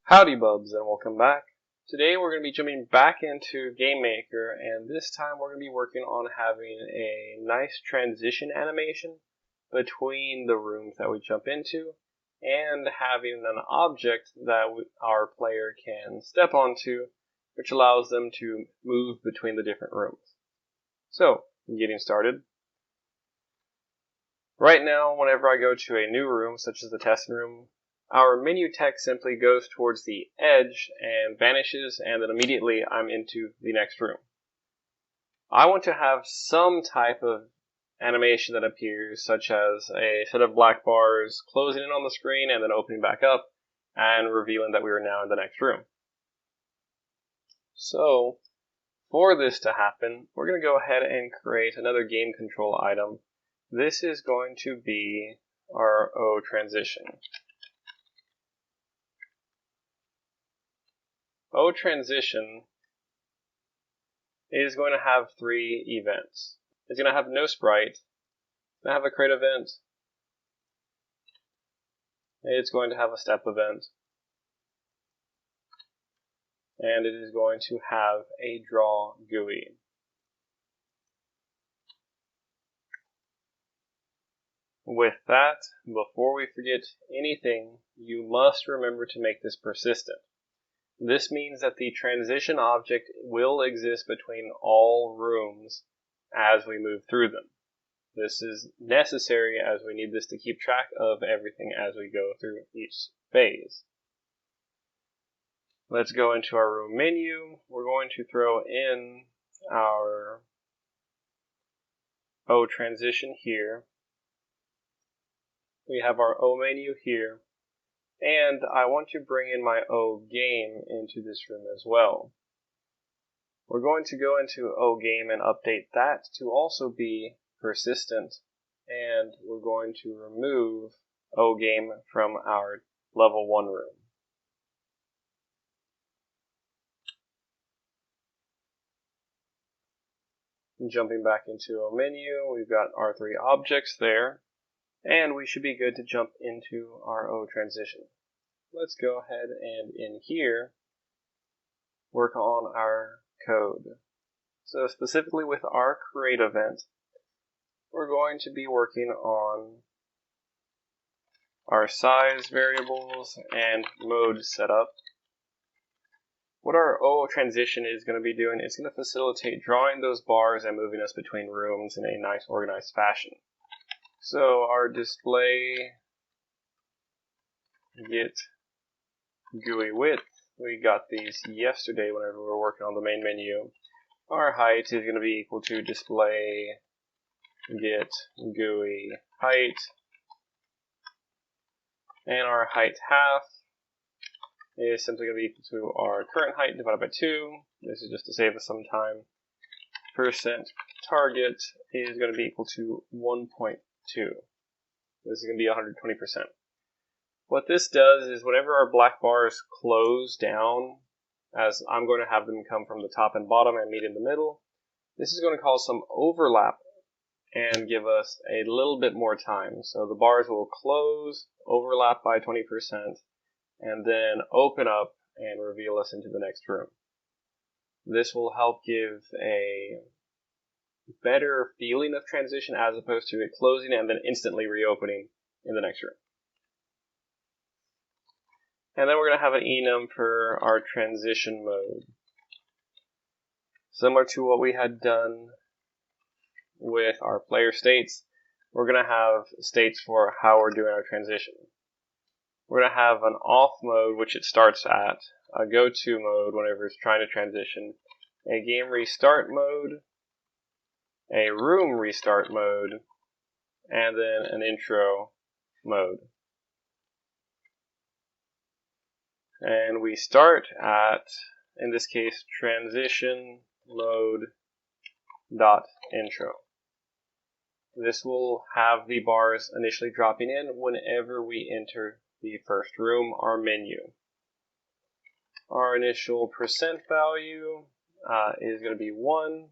Howdy bubs and welcome back. Today we're going to be jumping back into Game Maker, and this time we're going to be working on having a nice transition animation between the rooms that we jump into and having an object that our player can step onto, which allows them to move between the different rooms. So, getting started. Right now, whenever I go to a new room, such as the testing room, our menu text simply goes towards the edge and vanishes, and then immediately I'm into the next room. I want to have some type of animation that appears, such as a set of black bars closing in on the screen and then opening back up and revealing that we are now in the next room. So, for this to happen, we're going to go ahead and create another game control item. This is going to be our O transition. O transition is going to have three events. It's going to have no sprite, it's going to have a create event, it's going to have a step event, and it is going to have a draw GUI. With that, before we forget anything, you must remember to make this persistent. This means that the transition object will exist between all rooms as we move through them. This is necessary as we need this to keep track of everything as we go through each phase. Let's go into our room menu. We're going to throw in our O transition here. We have our O menu here. And I want to bring in my O game into this room as well. We're going to go into O game and update that to also be persistent. And we're going to remove O game from our level 1 room. Jumping back into O menu, we've got our three objects there. And we should be good to jump into our O transition. Let's go ahead and in here, work on our code. So specifically with our create event, we're going to be working on our size variables and mode setup. What our O transition is going to be doing is going to facilitate drawing those bars and moving us between rooms in a nice organized fashion. So our display get GUI width, we got these yesterday whenever we were working on the main menu. Our height is going to be equal to display get GUI height, and our height half is simply going to be equal to our current height divided by 2. This is just to save us some time. Percent target is going to be equal to 1.2. This is going to be 120%. What this does is whenever our black bars close down, as I'm going to have them come from the top and bottom and meet in the middle, this is going to cause some overlap and give us a little bit more time. So the bars will close, overlap by 20%, and then open up and reveal us into the next room. This will help give a better feeling of transition as opposed to it closing and then instantly reopening in the next room. And then we're going to have an enum for our transition mode. Similar to what we had done with our player states, we're going to have states for how we're doing our transition. We're going to have an off mode, which it starts at, a go-to mode whenever it's trying to transition, a game restart mode, a room restart mode, and then an intro mode. And we start at, in this case, transition mode dot intro. This will have the bars initially dropping in whenever we enter the first room, our menu. Our initial percent value is going to be 1,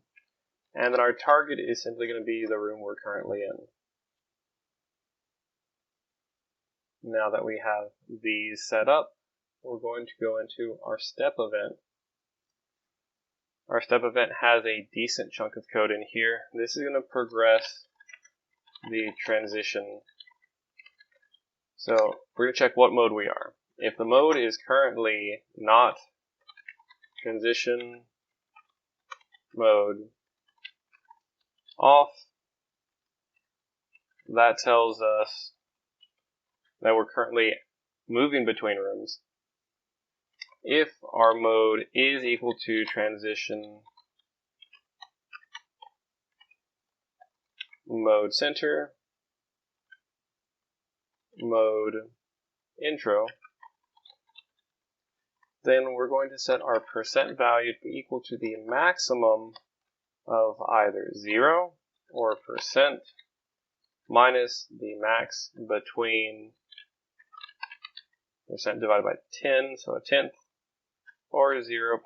and then our target is simply going to be the room we're currently in. Now that we have these set up, we're going to go into our step event. Our step event has a decent chunk of code in here. This is going to progress the transition. So we're going to check what mode we are. If the mode is currently not transition mode off, that tells us that we're currently moving between rooms. If our mode is equal to transition mode center, mode intro, then we're going to set our percent value to be equal to the maximum of either 0 or percent minus the max between percent divided by 10, so a tenth, or 0.005.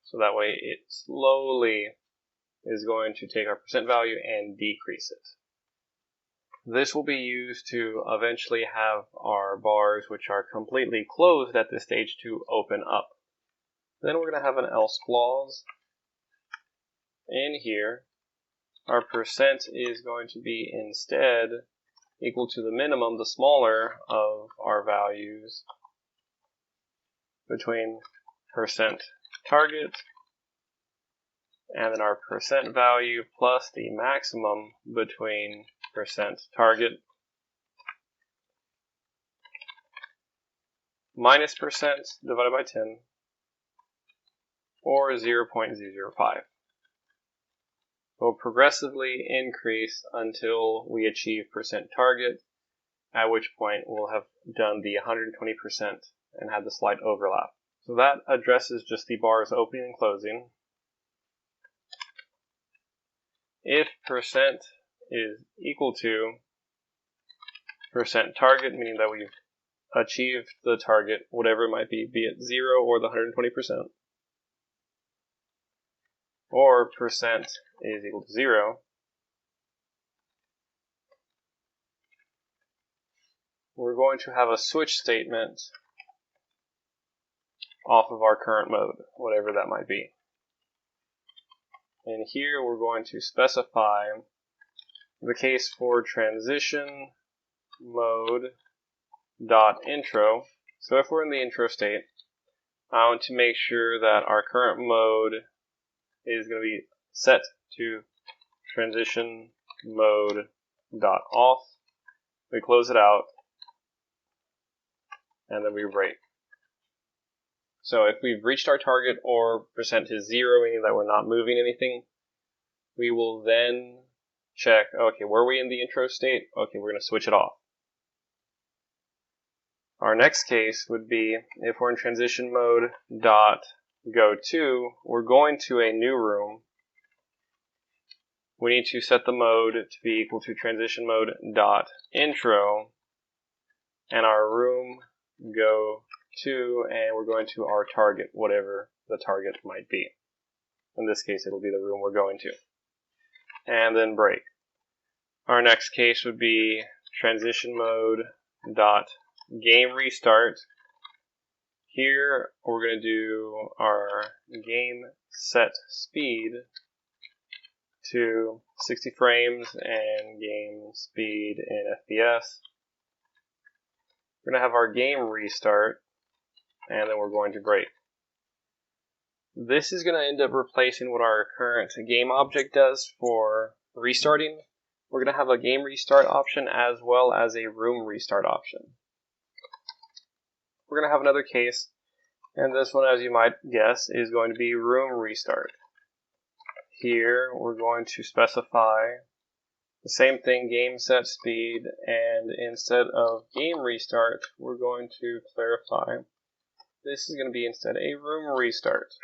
So that way it slowly is going to take our percent value and decrease it. This will be used to eventually have our bars, which are completely closed at this stage, to open up. Then we're going to have an else clause. In here, our percent is going to be instead equal to the minimum, the smaller of our values between percent target and then our percent value plus the maximum between percent target minus percent divided by 10 or 0.005. Will progressively increase until we achieve percent target, at which point we'll have done the 120% and had the slight overlap. So that addresses just the bars opening and closing. If percent is equal to percent target, meaning that we've achieved the target, whatever it might be it 0 or the 120%, or percent is equal to 0, we're going to have a switch statement off of our current mode, whatever that might be. And here we're going to specify the case for transition mode dot intro. So if we're in the intro state, I want to make sure that our current mode is going to be set to transition mode dot off. We close it out, and then we break. So if we've reached our target or percent is 0, meaning that we're not moving anything, we will then check, okay, were we in the intro state? Okay, we're going to switch it off. Our next case would be if we're in transition mode dot go to, we're going to a new room. We need to set the mode to be equal to transition mode dot intro, and our room go to, and we're going to our target, whatever the target might be. In this case, it'll be the room we're going to. And then break. Our next case would be transition mode dot game restart. Here, we're going to do our game set speed to 60 frames and game speed in FPS. We're going to have our game restart, and then we're going to break. This is going to end up replacing what our current game object does for restarting. We're going to have a game restart option as well as a room restart option. We're going to have another case, and this one, as you might guess, is going to be room restart. Here, we're going to specify the same thing, game set speed, and instead of game restart, we're going to clarify this is going to be instead a room restart.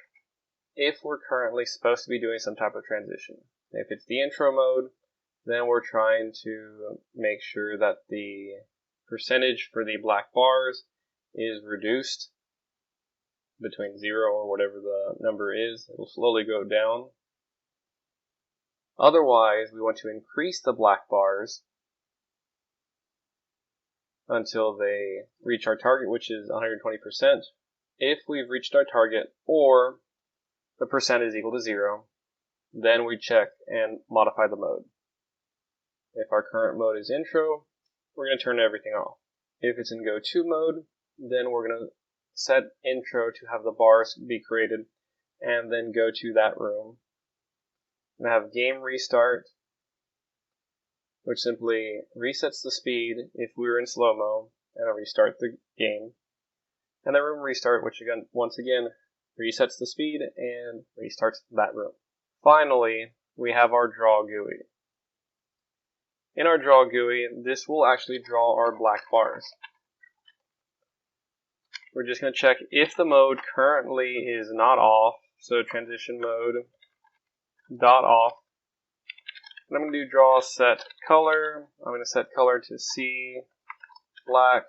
If we're currently supposed to be doing some type of transition. If it's the intro mode, then we're trying to make sure that the percentage for the black bars is reduced between 0 or whatever the number is. It will slowly go down. Otherwise, we want to increase the black bars until they reach our target, which is 120%. If we've reached our target or the percent is equal to 0, then we check and modify the mode. If our current mode is intro, we're going to turn everything off. If it's in go to mode, then we're going to set intro to have the bars be created and then go to that room. I'm going to have game restart, which simply resets the speed if we were in slow-mo, and it'll restart the game. And the room restart, which again, once again, resets the speed and restarts that room. Finally, we have our draw GUI. In our draw GUI, this will actually draw our black bars. We're just going to check if the mode currently is not off, so transition mode dot off. And I'm going to do draw set color. I'm going to set color to C, black,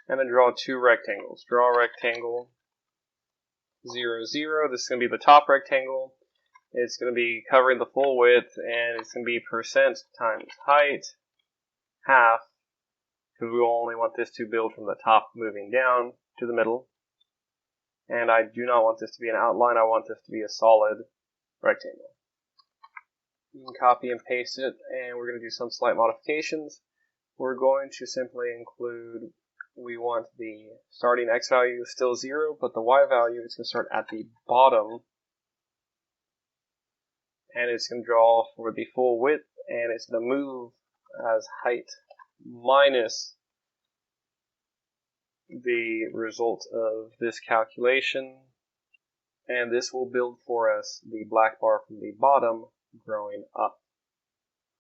and then draw two rectangles. Draw rectangle 0, 0. This is going to be the top rectangle. It's going to be covering the full width, and it's going to be percent times height, half, because we only want this to build from the top moving down to the middle. And I do not want this to be an outline, I want this to be a solid rectangle. You can copy and paste it, and we're going to do some slight modifications. We're going to simply include, we want the starting x value still 0, but the y value is going to start at the bottom, and it's going to draw for the full width, and it's going to move as height minus the result of this calculation, and this will build for us the black bar from the bottom growing up.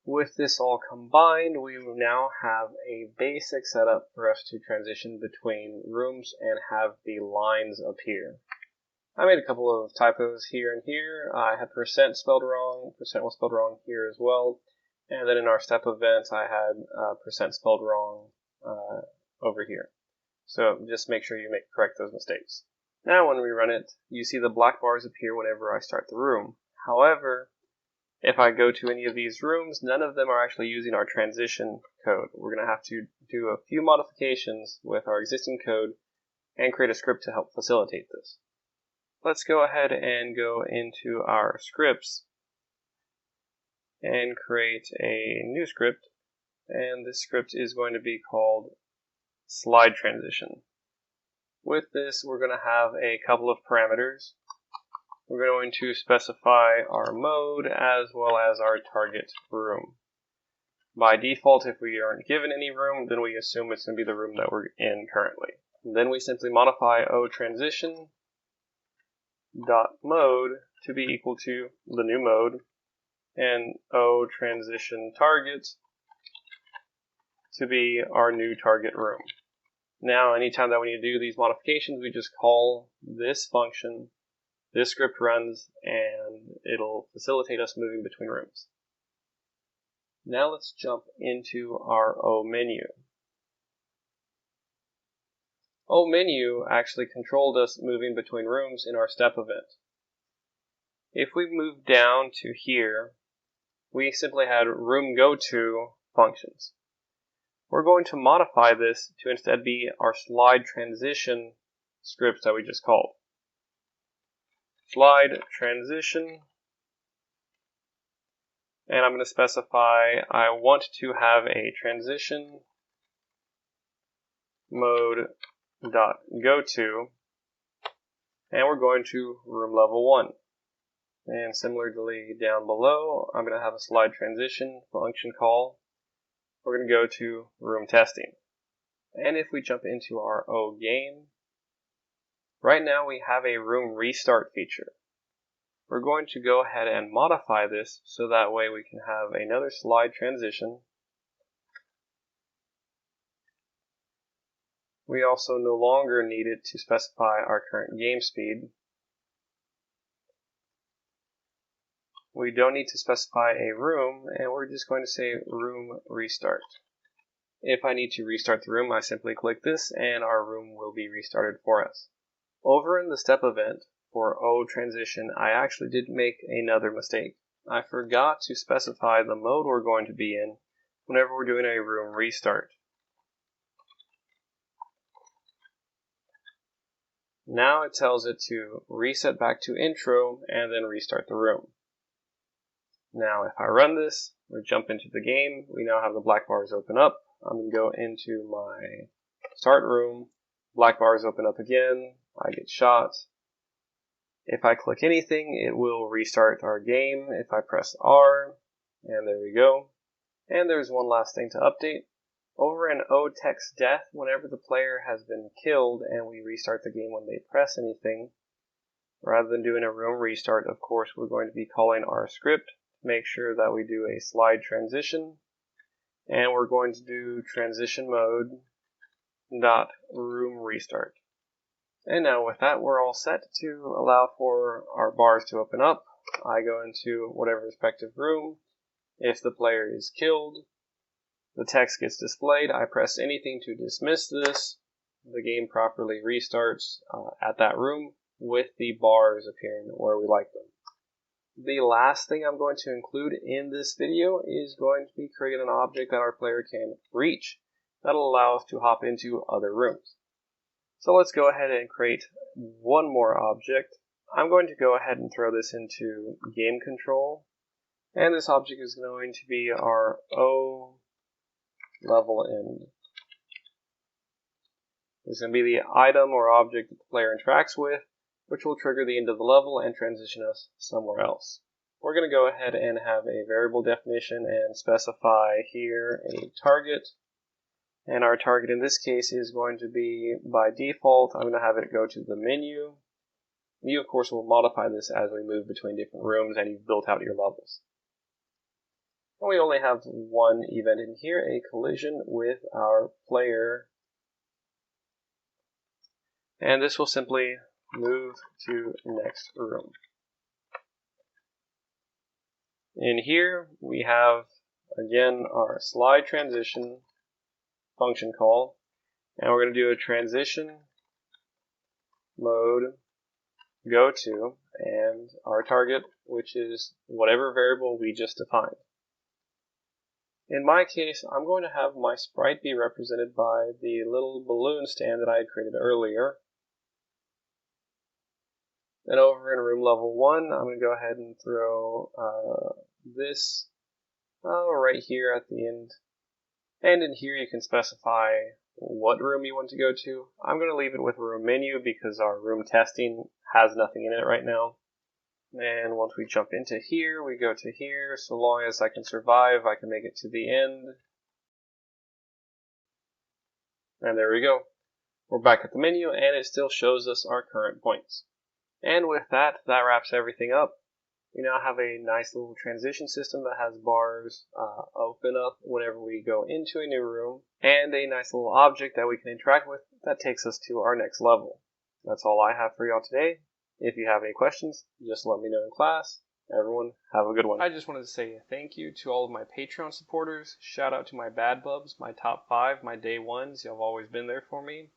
With this all combined, we now have a basic setup for us to transition between rooms and have the lines appear. I made a couple of typos here and here. I had percent spelled wrong, percent was spelled wrong here as well, and then in our step event I had percent spelled wrong over here. So just make sure you correct those mistakes. Now when we run it, you see the black bars appear whenever I start the room. However, if I go to any of these rooms, none of them are actually using our transition code. We're going to have to do a few modifications with our existing code and create a script to help facilitate this. Let's go ahead and go into our scripts and create a new script, and this script is going to be called slide transition. With this, we're going to have a couple of parameters. We're going to specify our mode as well as our target room. By default, if we aren't given any room, then we assume it's going to be the room that we're in currently. And then we simply modify oTransition dot mode to be equal to the new mode, and oTransition target to be our new target room. Now, anytime that we need to do these modifications, we just call this function. This script runs, and it'll facilitate us moving between rooms. Now let's jump into our O menu. O menu actually controlled us moving between rooms in our step event. If we move down to here, we simply had room go to functions. We're going to modify this to instead be our slide transition scripts that we just called. Slide transition, and I'm going to specify I want to have a transition mode dot go to, and we're going to room level 1. And similarly down below, I'm going to have a slide transition function call. We're going to go to room testing. And if we jump into our O game, right now we have a room restart feature. We're going to go ahead and modify this so that way we can have another slide transition. We also no longer needed to specify our current game speed. We don't need to specify a room, and we're just going to say room restart. If I need to restart the room, I simply click this and our room will be restarted for us. Over in the step event for O transition, I actually did make another mistake. I forgot to specify the mode we're going to be in whenever we're doing a room restart. Now it tells it to reset back to intro and then restart the room. Now if I run this or jump into the game, we now have the black bars open up. I'm going to go into my start room. Black bars open up again. I get shot. If I click anything, it will restart our game. If I press R, and there we go. And there's one last thing to update. Over in O-Text death, whenever the player has been killed and we restart the game when they press anything, rather than doing a room restart, of course, we're going to be calling our script to make sure that we do a slide transition. And we're going to do transition mode dot room restart. And now with that, we're all set to allow for our bars to open up. I go into whatever respective room. If the player is killed, the text gets displayed. I press anything to dismiss this. The game properly restarts at that room with the bars appearing where we like them. The last thing I'm going to include in this video is going to be creating an object that our player can reach. That'll allow us to hop into other rooms. So let's go ahead and create one more object. I'm going to go ahead and throw this into game control. And this object is going to be our O level end. This is going to be the item or object that the player interacts with, which will trigger the end of the level and transition us somewhere else. We're going to go ahead and have a variable definition and specify here a target. And our target in this case is going to be, by default, I'm going to have it go to the menu. You, of course, will modify this as we move between different rooms and you've built out your levels. And we only have one event in here, a collision with our player. And this will simply move to next room. In here, we have, again, our slide transition function call. And we're going to do a transition mode go to and our target, which is whatever variable we just defined. In my case, I'm going to have my sprite be represented by the little balloon stand that I had created earlier. Then over in room level 1, I'm going to go ahead and throw this right here at the end. And in here you can specify what room you want to go to. I'm going to leave it with room menu because our room testing has nothing in it right now. And once we jump into here, we go to here. So long as I can survive, I can make it to the end. And there we go. We're back at the menu and it still shows us our current points. And with that, that wraps everything up. We now have a nice little transition system that has bars open up whenever we go into a new room, and a nice little object that we can interact with that takes us to our next level. That's all I have for y'all today. If you have any questions, just let me know in class. Everyone, have a good one. I just wanted to say thank you to all of my Patreon supporters. Shout out to my bad bubs, my top 5, my day ones. Y'all have always been there for me.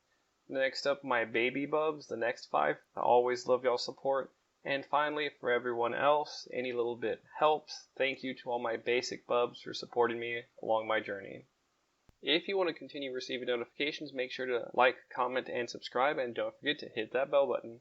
Next up, my baby bubs, the next 5. I always love y'all's support. And finally, for everyone else, any little bit helps. Thank you to all my basic bubs for supporting me along my journey. If you want to continue receiving notifications, make sure to like, comment, and subscribe, and don't forget to hit that bell button.